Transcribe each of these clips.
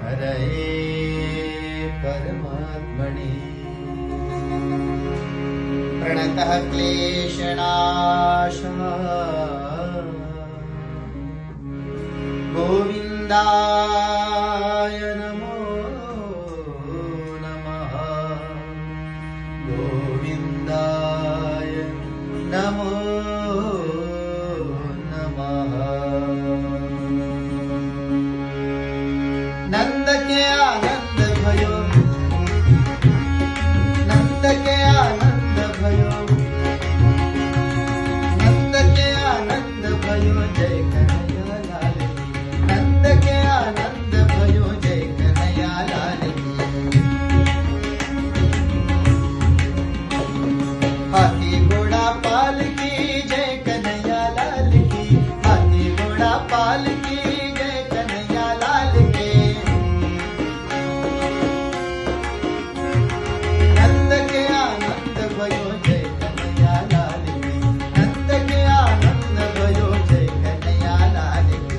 हरये परमात्मने प्रणतः क्लेशनाशाय गोविन्दाय नमो नमः। गोविन्दाय नमो नमः। नंद के आनंद भयो, नंद के आनंद भयो, नंद के आनंद भयो जय कन्हैया लाल की। नंद के आनंद भयो जय कन्हैया लाल की। हाथी घोड़ा पाल की जय कन्हैया लाल की। हाथी घोड़ा पाल की जय कन्हैया लाल की। नंद के आनंद भयो जय कन्हैया लाल की। नंद के आनंद भयो जय कन्हैया लाल की।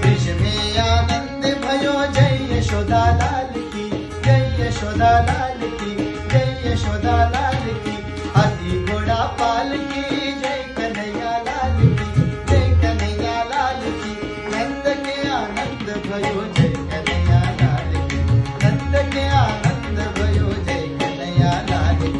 वृष में आनंद भयो जय यशोदा लाल की। जय यशोदा लाल की। जय यशोदा लाल की। हाथी घोड़ा पाल की जय कन्हैया लाल की। जय कन्हैया लाल की। नंद के आनंद भयो जय कन्हैया लाल की। नंद के आनंद भयो जय कन्हैया लाल की।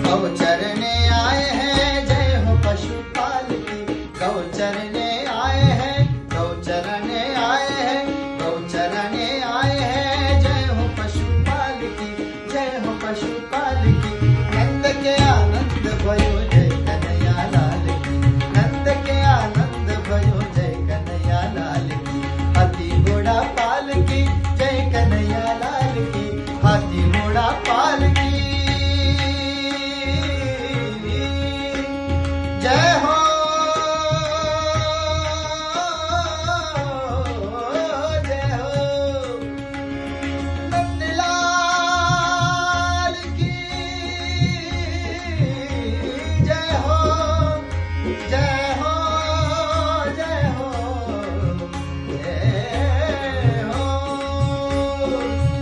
गौ चरने आए हैं जय हो पशुपाल की। गौ चरने आए हैं, गौ चरने आए हैं, गौ चरने आए हैं जय हो पशुपाल की। जय हो पशुपाल की। नंद के आनंद भयो जय कन्हैया लाल की। नंद के आनंद भयो जय कन्हैया लाल की। हाथी घोड़ा पाल की जय कन्हैया लाल की। हाथी घोड़ा पाल की जय हो जय हो। नंदलाल की जय हो जय हो जय हो जय हो।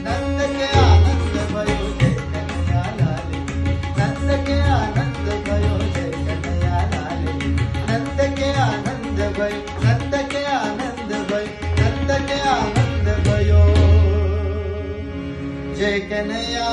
नंद के आनंद भयो जय कन्हैया लाल की। नंद के आनंद भयो जय कन्हैया लाल की। नंद के आनंद भयो, नंद के आनंद भयो, नंद के आनंद भयो जय कन्हैया